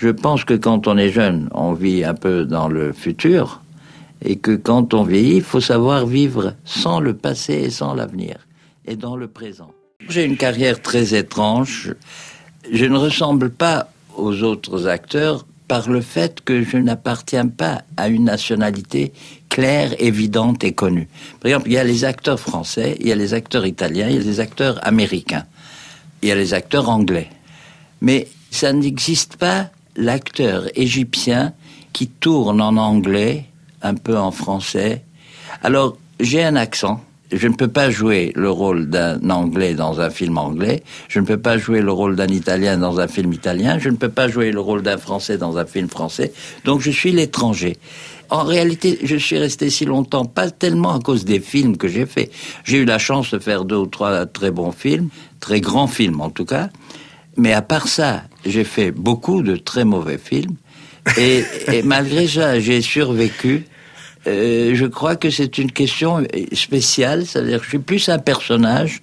Je pense que quand on est jeune, on vit un peu dans le futur, et que quand on vieillit, il faut savoir vivre sans le passé et sans l'avenir, et dans le présent. J'ai une carrière très étrange. Je ne ressemble pas aux autres acteurs par le fait que je n'appartiens pas à une nationalité claire, évidente et connue. Par exemple, il y a les acteurs français, il y a les acteurs italiens, il y a les acteurs américains, il y a les acteurs anglais. Mais ça n'existe pas l'acteur égyptien qui tourne en anglais, un peu en français. Alors, j'ai un accent. Je ne peux pas jouer le rôle d'un Anglais dans un film anglais, je ne peux pas jouer le rôle d'un Italien dans un film italien, je ne peux pas jouer le rôle d'un Français dans un film français, donc je suis l'étranger. En réalité, je suis resté si longtemps, pas tellement à cause des films que j'ai faits. J'ai eu la chance de faire 2 ou 3 très bons films, très grands films en tout cas, mais à part ça, j'ai fait beaucoup de très mauvais films, et malgré ça, j'ai survécu. Je crois que c'est une question spéciale, c'est-à-dire que je suis plus un personnage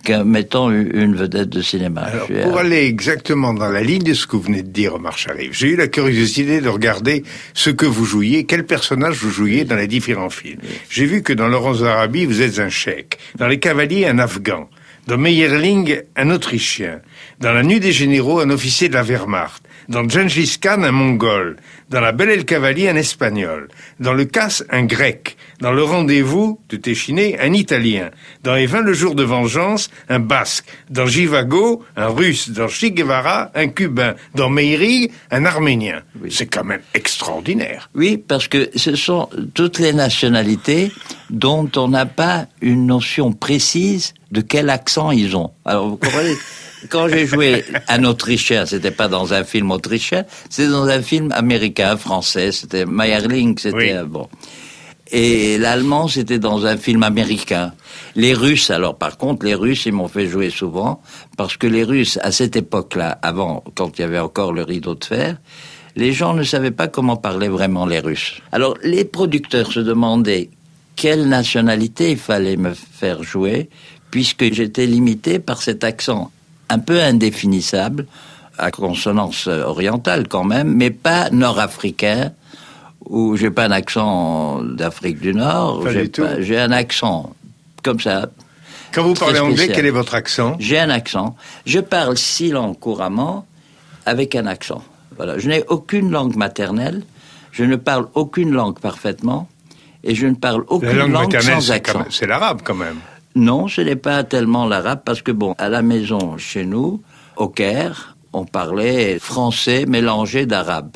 qu'un mettant une vedette de cinéma. Alors, pour aller exactement dans la ligne de ce que vous venez de dire, Omar Sharif, j'ai eu la curiosité de regarder ce que vous jouiez, quel personnage vous jouiez dans les différents films. J'ai vu que dans Laurence d'Arabie, vous êtes un Tchèque, dans Les Cavaliers, un Afghan, dans Meyerling, un Autrichien, dans La Nuit des Généraux, un officier de la Wehrmacht, dans Gengis Khan, un Mongol, dans La Belle et le Cavalier, un Espagnol, dans Le Casse, un Grec, dans Le Rendez-vous de Téchiné, un Italien, dans Les 20 le jour de vengeance, un Basque, dans Jivago, un Russe, dans Che Guevara, un Cubain, dans Meyrig, un Arménien. Oui. C'est quand même extraordinaire. Oui, parce que ce sont toutes les nationalités dont on n'a pas une notion précise de quel accent ils ont. Alors, vous comprenez, quand j'ai joué un Autrichien, c'était pas dans un film autrichien, c'était dans un film américain, français, c'était Meyerling, c'était bon. Et l'allemand, c'était dans un film américain. Les Russes, alors par contre, les Russes, ils m'ont fait jouer souvent, parce que les Russes, à cette époque-là, avant, quand il y avait encore le rideau de fer, les gens ne savaient pas comment parlaient vraiment les Russes. Alors, les producteurs se demandaient quelle nationalité il fallait me faire jouer, puisque j'étais limité par cet accent un peu indéfinissable, à consonance orientale quand même, mais pas nord-africain, où j'ai pas un accent d'Afrique du Nord, j'ai un accent comme ça. Quand vous parlez anglais, quel est votre accent? J'ai un accent. Je parle 6 langues couramment avec un accent. Voilà. Je n'ai aucune langue maternelle, je ne parle aucune langue parfaitement, et je ne parle aucune langue sans accent. C'est l'arabe quand même. Non, ce n'est pas tellement l'arabe, parce que bon, à la maison, chez nous, au Caire, on parlait français mélangé d'arabe,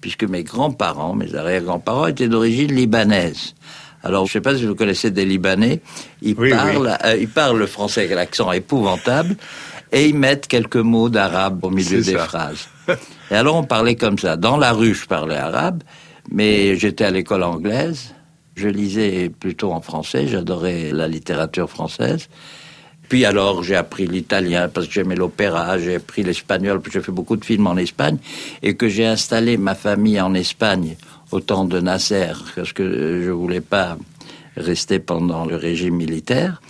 puisque mes grands-parents, mes arrière-grands-parents étaient d'origine libanaise. Alors, je ne sais pas si vous connaissez des Libanais, ils parlent le français avec l'accent épouvantable, et ils mettent quelques mots d'arabe au milieu des phrases. Et alors, on parlait comme ça. Dans la rue, je parlais arabe, mais j'étais à l'école anglaise. Je lisais plutôt en français, j'adorais la littérature française. Puis alors, j'ai appris l'italien parce que j'aimais l'opéra, j'ai appris l'espagnol parce que j'ai fait beaucoup de films en Espagne, et que j'ai installé ma famille en Espagne au temps de Nasser, parce que je voulais pas rester pendant le régime militaire.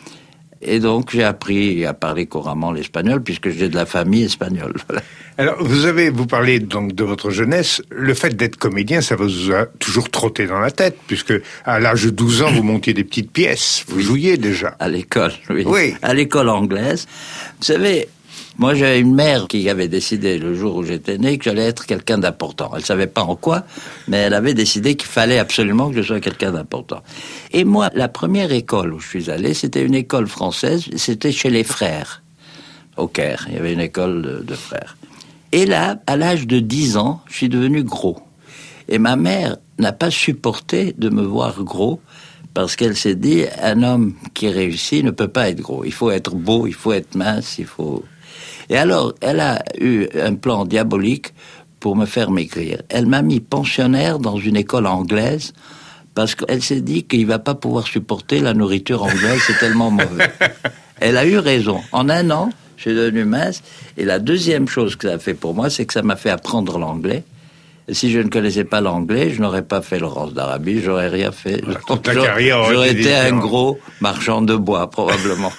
Et donc, j'ai appris à parler couramment l'espagnol, puisque j'ai de la famille espagnole. Voilà. Alors, vous parlez donc de votre jeunesse. Le fait d'être comédien, ça vous a toujours trotté dans la tête, puisque à l'âge de 12 ans, vous montiez des petites pièces. Vous jouiez déjà. À l'école, oui. À l'école anglaise. Vous savez, moi, j'avais une mère qui avait décidé, le jour où j'étais né, que j'allais être quelqu'un d'important. Elle savait pas en quoi, mais elle avait décidé qu'il fallait absolument que je sois quelqu'un d'important. Et moi, la première école où je suis allé, c'était une école française, c'était chez les frères, au Caire. Il y avait une école de frères. Et là, à l'âge de 10 ans, je suis devenu gros. Et ma mère n'a pas supporté de me voir gros, parce qu'elle s'est dit, un homme qui réussit ne peut pas être gros. Il faut être beau, il faut être mince, il faut... Et alors, elle a eu un plan diabolique pour me faire maigrir. Elle m'a mis pensionnaire dans une école anglaise, parce qu'elle s'est dit qu'il va pas pouvoir supporter la nourriture anglaise, c'est tellement mauvais. Elle a eu raison. En 1 an, je suis devenu mince. Et la deuxième chose que ça a fait pour moi, c'est que ça m'a fait apprendre l'anglais. Et si je ne connaissais pas l'anglais, je n'aurais pas fait Laurence d'Arabie, j'aurais rien fait. Toute la carrière j'aurais été un gros marchand de bois, probablement.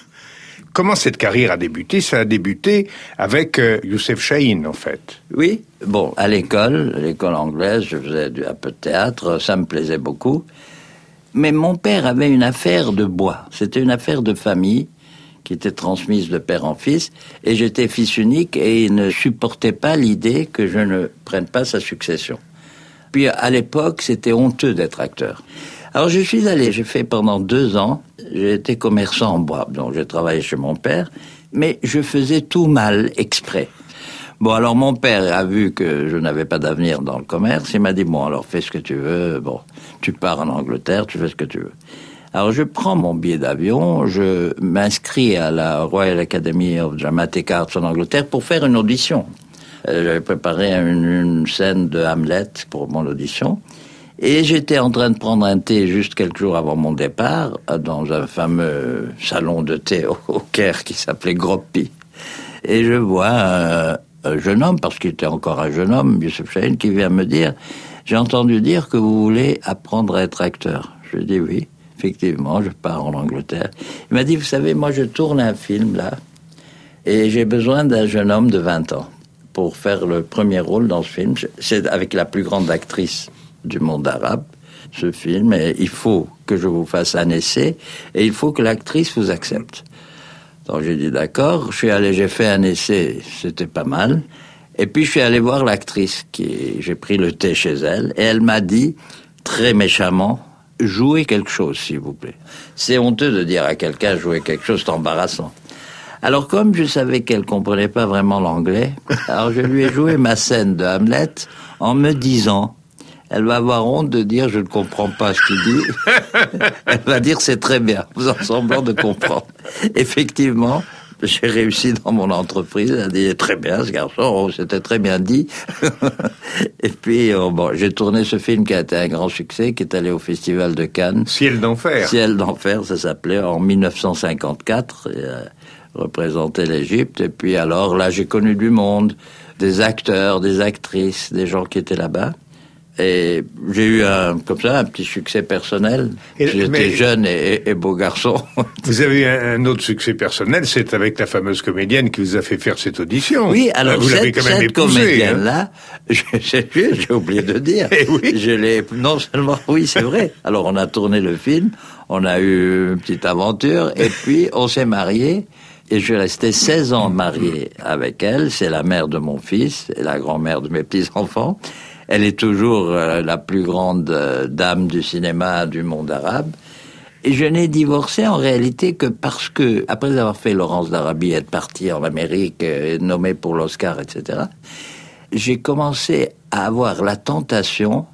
comment cette carrière a débuté? Ça a débuté avec Youssef Chahine, en fait. Oui, bon, à l'école anglaise, je faisais un peu de théâtre, ça me plaisait beaucoup. Mais mon père avait une affaire de bois. C'était une affaire de famille qui était transmise de père en fils. Et j'étais fils unique et il ne supportait pas l'idée que je ne prenne pas sa succession. Puis à l'époque, c'était honteux d'être acteur. Alors je suis allé, j'ai fait pendant 2 ans, j'ai été commerçant en bois. Donc j'ai travaillé chez mon père, mais je faisais tout mal, exprès. Bon, alors mon père a vu que je n'avais pas d'avenir dans le commerce. Il m'a dit, bon, alors fais ce que tu veux. Bon, tu pars en Angleterre, tu fais ce que tu veux. Alors je prends mon billet d'avion, je m'inscris à la Royal Academy of Dramatic Arts en Angleterre pour faire une audition. J'avais préparé une scène de Hamlet pour mon audition. Et j'étais en train de prendre un thé juste quelques jours avant mon départ dans un fameux salon de thé au Caire qui s'appelait Groppy. Et je vois un jeune homme, parce qu'il était encore un jeune homme, Youssef Chahine, qui vient me dire « J'ai entendu dire que vous voulez apprendre à être acteur. » Je lui dis « Oui, effectivement, je pars en Angleterre. » Il m'a dit « Vous savez, moi je tourne un film là, et j'ai besoin d'un jeune homme de 20 ans pour faire le premier rôle dans ce film. C'est avec la plus grande actrice du monde arabe, ce film, et il faut que je vous fasse un essai, et il faut que l'actrice vous accepte. » Donc j'ai dit d'accord, j'ai fait un essai, c'était pas mal. Et puis je suis allé voir l'actrice, j'ai pris le thé chez elle, et elle m'a dit, très méchamment, jouez quelque chose, s'il vous plaît. C'est honteux de dire à quelqu'un jouer quelque chose, c'est embarrassant. Alors comme je savais qu'elle comprenait pas vraiment l'anglais, alors je lui ai joué ma scène de Hamlet en me disant, elle va avoir honte de dire je ne comprends pas ce qu'il dit. Elle va dire c'est très bien, vous en semblant de comprendre. Effectivement, j'ai réussi dans mon entreprise, elle a dit très bien ce garçon, c'était très bien dit. Et puis bon, j'ai tourné ce film qui a été un grand succès, qui est allé au Festival de Cannes. Ciel d'enfer. Ciel d'enfer, ça s'appelait, en 1954, représentait l'Égypte. Et puis alors là, j'ai connu du monde, des acteurs, des actrices, des gens qui étaient là-bas. Et j'ai eu comme ça un petit succès personnel. J'étais jeune et beau garçon. Vous avez eu un autre succès personnel, c'est avec la fameuse comédienne qui vous a fait faire cette audition. Oui, alors vous l'avez quand même cette comédienne-là, j'ai oublié de dire. Oui. Je l'ai non seulement, oui, c'est vrai. Alors on a tourné le film, on a eu une petite aventure, et puis on s'est mariés. Et je suis resté 16 ans marié avec elle. C'est la mère de mon fils et la grand-mère de mes petits-enfants. Elle est toujours la plus grande dame du cinéma du monde arabe. Et je n'ai divorcé en réalité que parce que, après avoir fait Laurence d'Arabie, être parti en Amérique, nommé pour l'Oscar, etc., j'ai commencé à avoir la tentation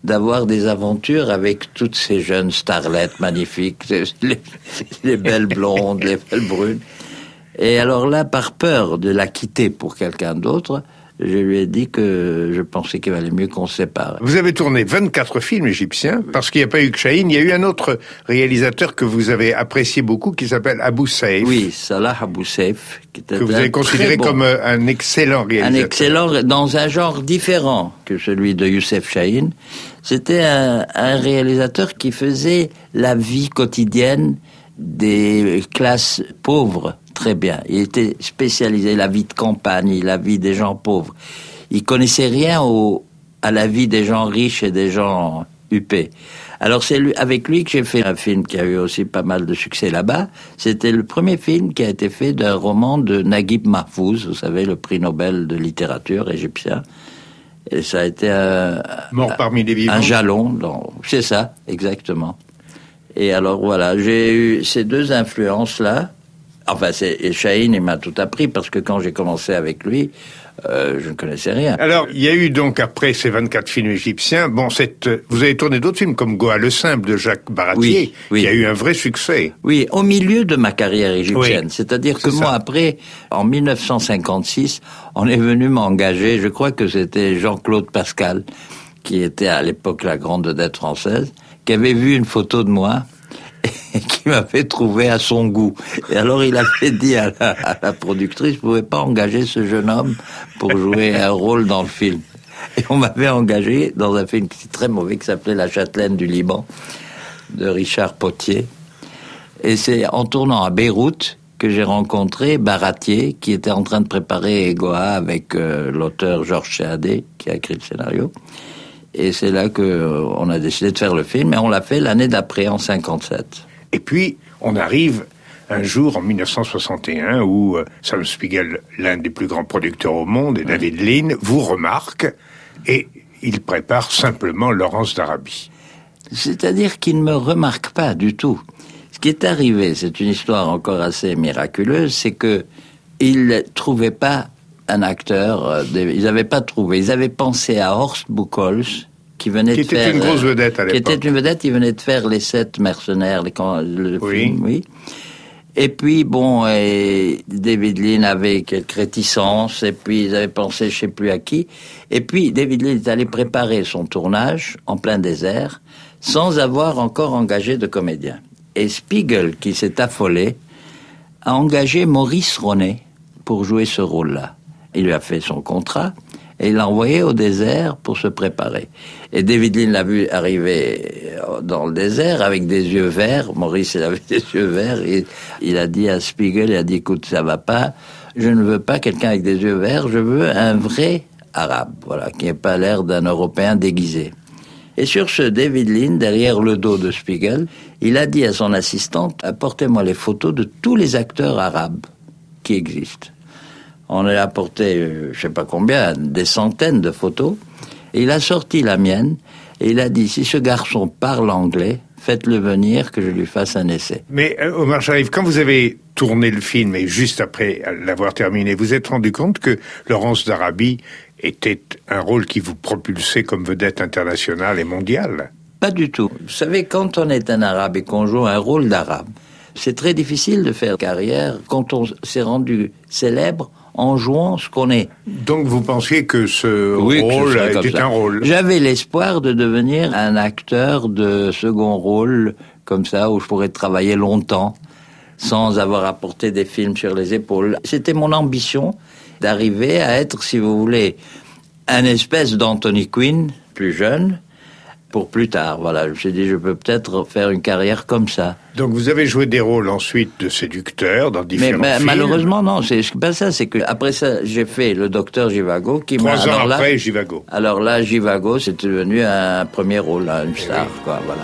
d'avoir des aventures avec toutes ces jeunes starlettes magnifiques, les belles blondes, les belles brunes. Et alors là, par peur de la quitter pour quelqu'un d'autre, je lui ai dit que je pensais qu'il valait mieux qu'on se sépare. Vous avez tourné 24 films égyptiens, parce qu'il n'y a pas eu que Chahine, il y a eu un autre réalisateur que vous avez apprécié beaucoup, qui s'appelle Abou Saïf. Oui, Salah Abou Saïf. Que vous avez considéré comme un excellent réalisateur. Un excellent, dans un genre différent que celui de Youssef Chahine. C'était un réalisateur qui faisait la vie quotidienne des classes pauvres très bien. Il était spécialisé la vie de campagne, la vie des gens pauvres. Il connaissait rien à la vie des gens riches et des gens huppés. Alors c'est avec lui que j'ai fait un film qui a eu aussi pas mal de succès là-bas. C'était le premier film qui a été fait d'un roman de Naguib Mahfouz, vous savez, le prix Nobel de littérature égyptien. Et ça a été Mort parmi les vivants. Un jalon. C'est ça, exactement. Et alors voilà, j'ai eu ces deux influences-là. Enfin, Chahine, il m'a tout appris, parce que quand j'ai commencé avec lui, je ne connaissais rien. Alors, il y a eu donc, après ces 24 films égyptiens, vous avez tourné d'autres films, comme Goa le Simple de Jacques Baratier, qui a eu un vrai succès. Oui, au milieu de ma carrière égyptienne. Oui, c'est-à-dire que moi, après, en 1956, on est venu m'engager, je crois que c'était Jean-Claude Pascal, qui était à l'époque la grande vedette française, qui avait vu une photo de moi, et qui m'avait trouvé à son goût. Et alors il avait dit à la productrice, vous ne pouvez pas engager ce jeune homme pour jouer un rôle dans le film. Et on m'avait engagé dans un film qui est très mauvais, qui s'appelait La Châtelaine du Liban, de Richard Potier. Et c'est en tournant à Beyrouth que j'ai rencontré Baratier, qui était en train de préparer Egoa avec l'auteur Georges Chéadé, qui a écrit le scénario. Et c'est là qu'on a décidé de faire le film, et on l'a fait l'année d'après, en 57. Et puis, on arrive un jour en 1961 où Sam Spiegel, l'un des plus grands producteurs au monde, et David Lean, vous remarque, et il prépare simplement Laurence d'Arabie. C'est-à-dire qu'il ne me remarque pas du tout. Ce qui est arrivé, c'est une histoire encore assez miraculeuse, c'est que ils ne trouvaient pas un acteur, ils n'avaient pas trouvé. Ils avaient pensé à Horst Buchholz, qui venait de faire... Qui était une grosse vedette à l'époque. Qui était une vedette, il venait de faire Les 7 mercenaires, le film, oui. Et puis, bon, David Lean avait quelques réticences, et puis ils avaient pensé je ne sais plus à qui. Et puis, David Lean est allé préparer son tournage en plein désert, sans avoir encore engagé de comédien. Et Spiegel, qui s'est affolé, a engagé Maurice Ronet pour jouer ce rôle-là. Il lui a fait son contrat et il l'a envoyé au désert pour se préparer. Et David Lean l'a vu arriver dans le désert avec des yeux verts. Maurice, il avait des yeux verts. Et il a dit à Spiegel, il a dit, écoute, ça va pas. Je ne veux pas quelqu'un avec des yeux verts. Je veux un vrai arabe, voilà, qui n'ait pas l'air d'un Européen déguisé. Et sur ce, David Lean, derrière le dos de Spiegel, il a dit à son assistante, apportez-moi les photos de tous les acteurs arabes qui existent. On a apporté, je sais pas combien, des centaines de photos. Et il a sorti la mienne et il a dit, si ce garçon parle anglais, faites-le venir que je lui fasse un essai. Mais Omar Sharif, quand vous avez tourné le film et juste après l'avoir terminé, vous êtes rendu compte que Laurence d'Arabie était un rôle qui vous propulsait comme vedette internationale et mondiale? Pas du tout. Vous savez, quand on est un arabe et qu'on joue un rôle d'arabe, c'est très difficile de faire carrière quand on s'est rendu célèbre en jouant ce qu'on est. Donc vous pensiez que ce rôle était un rôle? J'avais l'espoir de devenir un acteur de second rôle, comme ça, où je pourrais travailler longtemps, sans avoir à porter des films sur les épaules. C'était mon ambition d'arriver à être, si vous voulez, un espèce d'Anthony Quinn, plus jeune, pour plus tard. Voilà, je me suis dit, je peux peut-être faire une carrière comme ça. Donc vous avez joué des rôles ensuite de séducteur dans différents films. Malheureusement, non, c'est pas ça. C'est que après ça, j'ai fait Le Docteur Zhivago, qui 3 ans après Zhivago. Alors là, Zhivago, c'était devenu un premier rôle, une star, quoi, voilà.